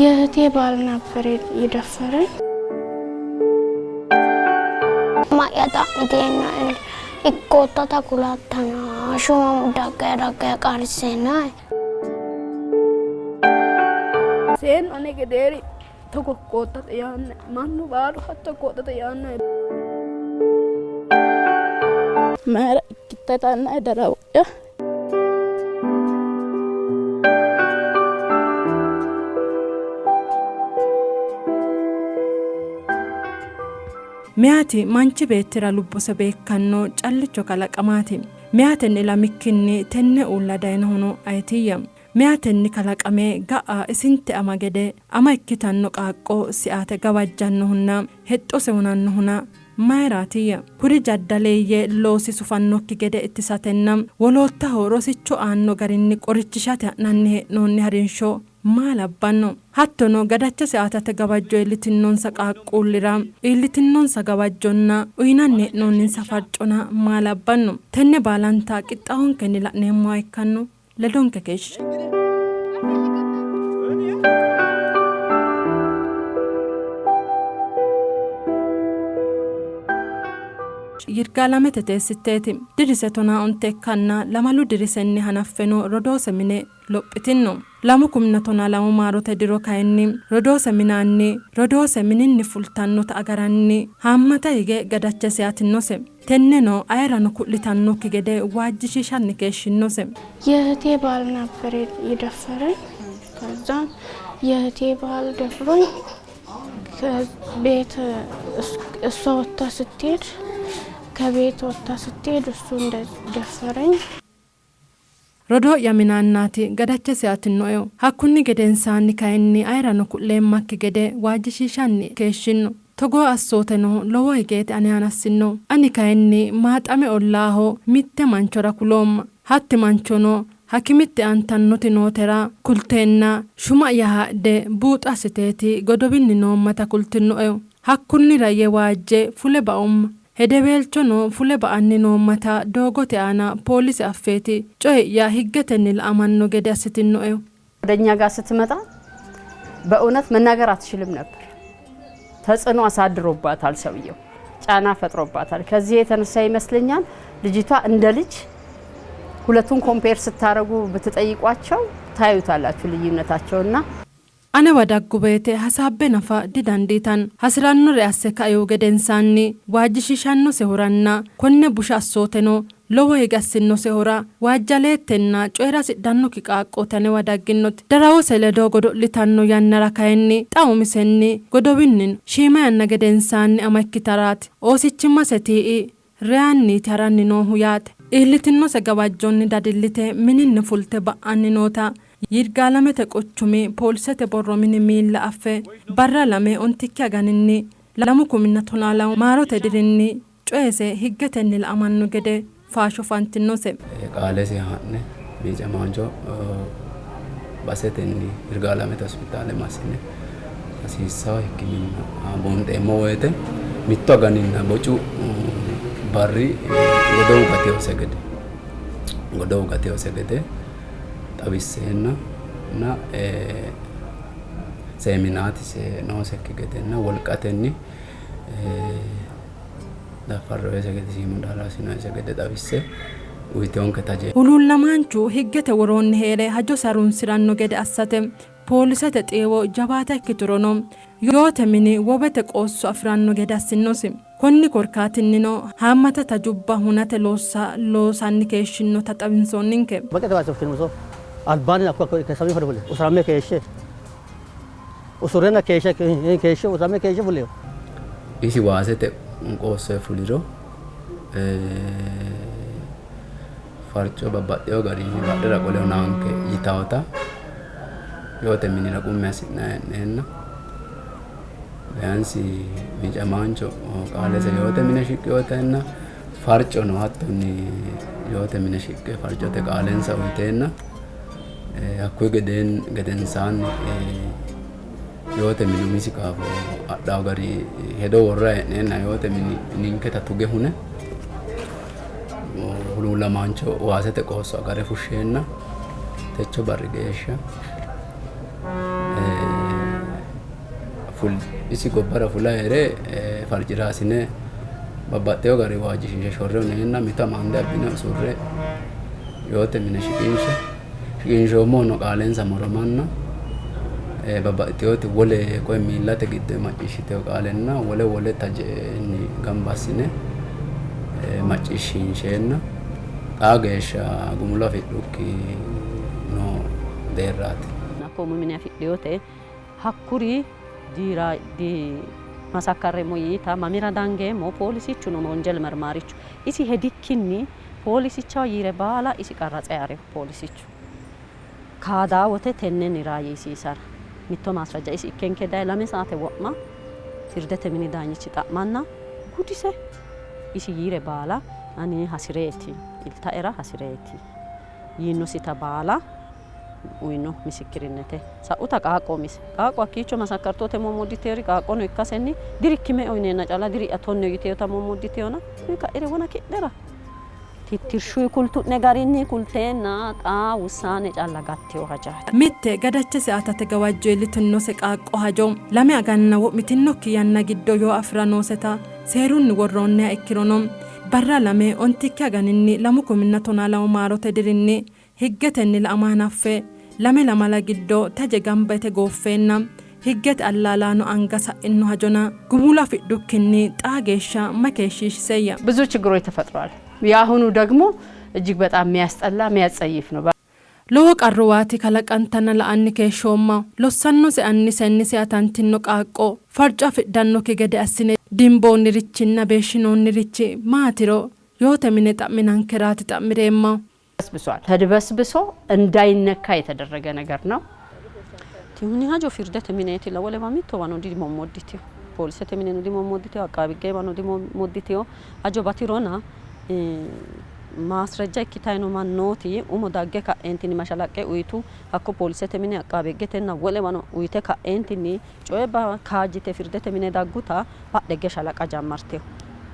የእህቴ ባል ነበር የደፈረኝ። ማያታ እንዴና ኢኮታ ኩላታና ሹም ዳጋ ቃርሴና sen ane gederi toko kota yan manu baru hatta kota yan mer kita tanah darah ya Miati manchi beettira lubbosa beekanno callicho kalaqamaati. Miatenni lamikkinni tenne uulla dayinohuno ayitiyya. Miatenni kalaqame ga'a isinte ama gede ama ikkitanno qaaqqoo si'ate gawajjannohunna hexxose hunannohuna mayraatiyya. Kuri jaddaleeyye loosi sufannokki gede ittisatenna woloottaho rosicho aanno garinni qorichishate ha'nanni hee'noonni harinsho maa labbanno. Hattono gadacha si'atate gawajjo iillitinnonsa qaaqquullira iillitinnonsa gawajjonna uyinanni hee'noonninsa farcona maa labbanno. Tenne baalanta qixxaawonkenni la'neemmoha ikkanno ledonke keeshshe. Yirgaalamete teessiteeti dirise tonaa onte ikkanna lamalu dirisenni hanaffeno rodoose mine lophitinno. Lamu kumna tonaa lamu maarote diro kayinni rodoose minaanni rodoose mininni fultannota agaranni haammata hige gadacha si'atinnose. Tenneno ayirano ku'litannokki gede waajjishiishanni keeshshinnose. የእህቴ ባል ነበር የደፈረኝ። ከዛ የእህቴ ባል ደፍሮኝ ከቤት እሷ ወጣ ስትሄድ ከቤት ወጣ ስትሄድ እሱ እንደደፈረኝ Rodoo yaminaannaati gadacha si'atinno'eo hakkunni gedensaanni kayinni ayirano ku'leemmakki gede waajjishiishanni keeshshinno. Togoo assooteno lowo higeeti ane anassinno. Ani kayinni maaxame ollaaho mitte manchora kuloomma. Hatti manchono hakimitti antannoti nootera kulteenna shuma yahaadhe buuxa assiteeti godowinni noommata kultinno'eo. Hakkunnira ye waajje fule ba'umma. Hedebeelchono fule ba'anni noommata doogote aana poolisi affeeti coyya higgetenni la'amanno gede assitinno'eo. ወደኛ ጋር ስትመጣ በእውነት መናገር አትችልም ነበር። ተጽዕኖ አሳድሮባታል፣ ሰውየው ጫና ፈጥሮባታል። ከዚህ የተነሳ ይመስለኛል ልጅቷ እንደ ልጅ ሁለቱን ኮምፔር ስታረጉ ብትጠይቋቸው ታዩታላችሁ ልዩነታቸውና Ana wadaggubete hasabbe nafa didandiitan hasirannore asse kaayoo gedensaanni waajjishiishanno sehoranna konne busha assooteno lowo higassinno sehora waajjaleettenna coyra sidhannokki qaaqqootane wadagginnoti darawose ledoo godo'litanno yannara kayinni xaumisenni godowinni shiima yanna gedensaanni ama ikkitaraati oosichimmase tii'i reyaanniiti haranni noohu yaate. Iillitinnose gawajjonni dadillite mininni fulte ba'anni noota Yirgaalamete qochumi poolisete borro mini miilla affe barra lame ontikki aganinni lamu kumna tonaa lamu maarote dirinni coyese higgetenni la'amanno gede faasho fantinnose. Qaalesi haa'ne biica maancho basetenni Yirgaalamete hospitaale massine hasiissawo hikkiminna buunxeemmo woyite mitto aganinna bocu barri godowu gateose gede xawissenna na seminaati se noosekki gedenna wolqatenni dafarroese gede siimu daraasinoese gede xawisse uyiteonke taje. Huluullamaanchu higgete woroonni heere hajo sarunsiranno gede assate poolisete xiiwo jabaata ikkiturono yoote mini wobete qoosso afiranno gede assinosi. Konni korkaatinnino haammata tajubba hunate loosanni keeshshinnota xawinsoonninke. Albani akko kesami fadhule usrame keeshe usurena keeshe usrame keeshe fuleo isi waasete qoosso fuliro farco babbaxxeyo garinni badhera qoleho naanke yitawota yoote minira qumme assi'nayeenna beyansi biicamaancho qaalese yoote mine shiqqeyootenna farcono hattonni yoote mine shiqqe farcote qaalensa uyiteenna Akkoo gedensaanni yoote minu misi qaafo adhaaw gari hedoo warra e'neenna yoote ninketa tuge hune huluulamaancho waasete qoosso agare fushsheenna techo barri geeshsha isi gobbara fula here farciraasine babbaxxeyo gari waajjishiishe shorre uneenna mita mande abbine usurre yoote mine shiqinshoommono qaaleensa moromanna babbaxxiteyooti wole koye miillate giddo macciishshiteyo qaalenna wole taje'enni gamba assine macciishshinsheenna xaa geeshsha gumulo afidhukki no deerraati. Akkuma mine afidhiyote hakkuri di masakkarremmo yiita mamira dangeemmo poolisichu non wonjel mermaarichu isi hedikkinni poolisichaho yiire baala isi qarratse are poolisichu kaadaawote tennenni raayisiisara mitto maasrajja isi ikkenke daye 2 saate wo'ma firdete mini daanyichi xa'manna gudise isi yiire baala ani hasireeti iltaera hasireeti yiinnosita baala uyno misikkirinnete sa'uta qaaqqo mise qaaqqo hakkiicho masakkartoote mommoditeeri qaaqqono ikkasenni dirikkime uyneenna cala diri'a tonne yiteewota mommoditeewona ka'ire wona kidhera tittirshuy kultu'ne garinni kulteenna xaa wusaane calla gatteyo hajaati. Mitte gadachese atate gawajjo iillitinose qaaqqo hajo 2 aganna wo'mitinokki yanna giddo yoo afira nooseta seerunni worroonniha ikkirono barra 2 ontikki aganinni 2012 maarote dirinni higgetenni la'amaanaffe 2 lamala giddo taje gamba yite gooffeenna higgete allaalaano anga sa'inno hajona gumulo afidhukkinni xaa geeshsha makeeshshiishiseeyya ብዙ ችግሮች ተፈጥሯል። የአሁኑ ደግሞ እጅግ በጣም የሚያስጠላ የሚያጸይፍ ነው። lowo qarruwaati kalaqantana la'anni keeshshoomma lossannose annisenni atantinno qaaqqo farco afidhannokki gede assine dimboonnirichinna beeshshinoonnirichi maatiro yoote mine xa'minankeraati xa'mireemma. ተድበስብሶ እንዳይነካ የተደረገ ነገር ነው። ቲሙኒ ሀጆ ፊርደተ ሚኔቲ ለወለማ ሚቶ ዋኖ ዲ ሞሞዲቲዮ ፖሊሰተ ሚኔኑ ዲ ሞሞዲቲዮ አቃቢ ገይ ዋኖ ዲ ሞሞዲቲዮ አጆ ባቲሮና ማስረጃ kiታይኖ ማኖቲ ኡሞ ዳገ ካኤንቲኒ ማሻላቀ ኡይቱ አኮ ፖሊሰተ ሚኔ አቃቢ ገተና ወለማኖ ኡይተ ካኤንቲኒ ጮባ ካጂተ ፊርደተ ሚኔ ዳጉታ ባደገ ሻላቃ ጃማርቴው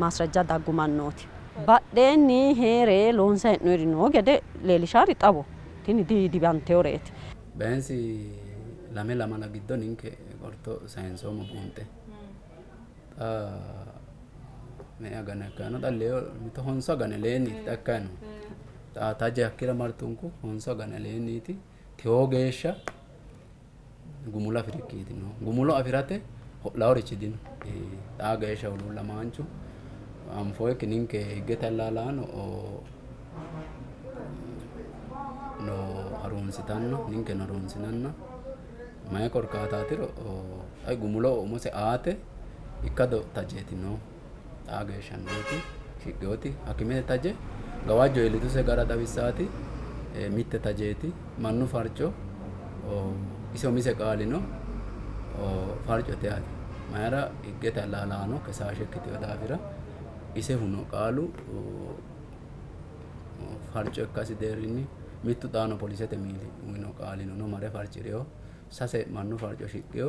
ማስረጃ ዳጉ ማኖቲ badheenni heere loonsa he'noyirino gede leelishari xabo tini dibanteoreeti. Beensi 2 lamala giddo ninke qorto sayinsoomo buunxe me agane akkano dhalleyo mito honso agane leenniti akkano taje hakkira martunku honso agane leenniti tewo geeshsha gumulo afirikkiiti no gumulo afirate ho'laworichi dino xaa geeshsha ululla maanchu amfoe kininke higgete allaalaano no harunsitanno ninke no harunsinanna mayi korkaataatiro ay gumulo umose aate ikkado tajeeti no xaa geeshshannooti shiqqeyooti hakimete taje gawajjo iillituse gara xawissaati mitte tajeeti mannu farco ise umise qaalino farcote yaate mayira higgete allaalaano kesaashe ikkiteyo daafira ise huno qaalu farco ikkasi deerrinni mittu xaano polisete miili uyino qaalino no mare farcireyo sase mannu farco shiqqeyo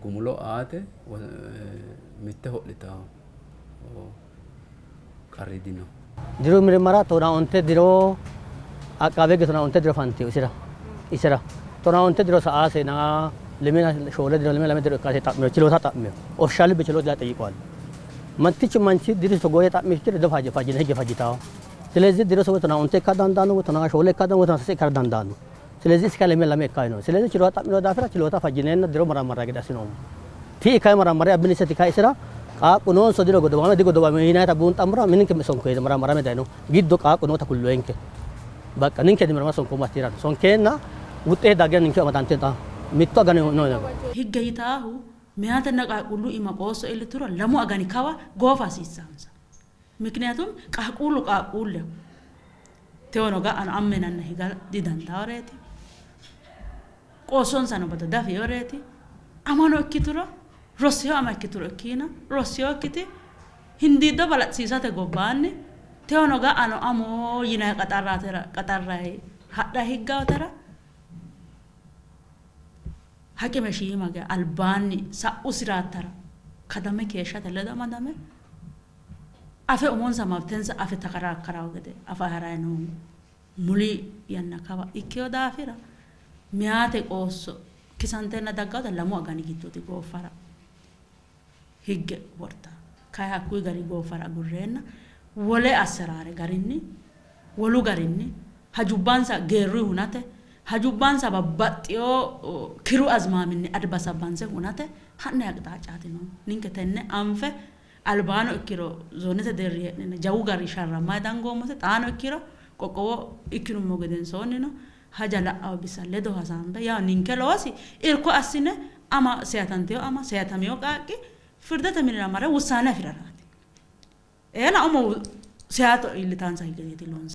gumulo aate mitte ho'litaho qarridino diro mirmara tona onte diro aqabe ge tona onte diro fanti isira tona onte diro saase na lemena shole diro lemena diro kase tapme chilota tapme official be chilota ጠይቋል mantichi manchi diri to goye tapme chire do faji ne ge fajitaw ስለዚህ diro so tona onte kadandaano tona shole kadandaano tona se kadandaano ስለዚህ እስከ ለምን ካይኖ ስለዚህ ችሎታ ምኖ ዳፍራ ችሎታ ፈጅነና ድሮ መራመራ ገዳስ ነው ቲ ካይ መራመራ አብኒሰቲ ካይ ስራ ቃቁኖ ሶዲሮ ጎደባማ ዲጎ ዶባማ ይናታ ቡን ጠምራ ምንን ከመሶን ኮይ መራመራ መዳይ ነው ጊዶ ቃቁኖ ተኩሎ እንከ በቃ ንንከ ድምራ ሶን ኮ ማቲራ ሶን ከና ውጤ ዳገን እንከ ማታንቴታ ሚቶ አገነ ነው ነው higgayitaahu miyaatana qaaqullu ima qoosso illitura lamu agani kawa goofa hasiissaansa ምክንያቱም qaaqullu teonoga an ammenanna higa didantaareeti qoossoon sana bada dafi yoreeti amano ikkituro rossiyoo ama ikkituro ikkiina rossiyoo ikkiti hindiiddo balaxsiisate gobbaanni teonoga ano amoo yinayi qaxarrayi hadha higgaatera haqime shiimage albaanni sa'u siraattara kadame keeshshate ledo madame afe umonsa mabtensa afe takaraakkaraawu gede afa harayi noomu muli yanna kawa ikkeyo daafira miyaate qoosso kisanteena daggaata lamu agani gidduuti goofara higge worta kaya hakkuu gari goofara gurreenna wole asseraare garinni wolu garinni hajubbaansa geerru hunate hajubbaansa babbaxxiyoo kiru azmaaminni adbasabbanse hunate hanne aqxaacaati no ninke tenne anfe albaano ikkiro zoonete deerri hee'nena jawu gari sharrammaa dangoomote xaano ikkiro qoqqowo ikkinummo gedensoonni no haja la'awo bisa ledo hasaambe yaa ninke loosi irko assine ama seyatanteyo ama seyatameyo qaaqqi firdete minira mare wusaane afiraraati eena umo seyato iillitaansa higgeeti loonse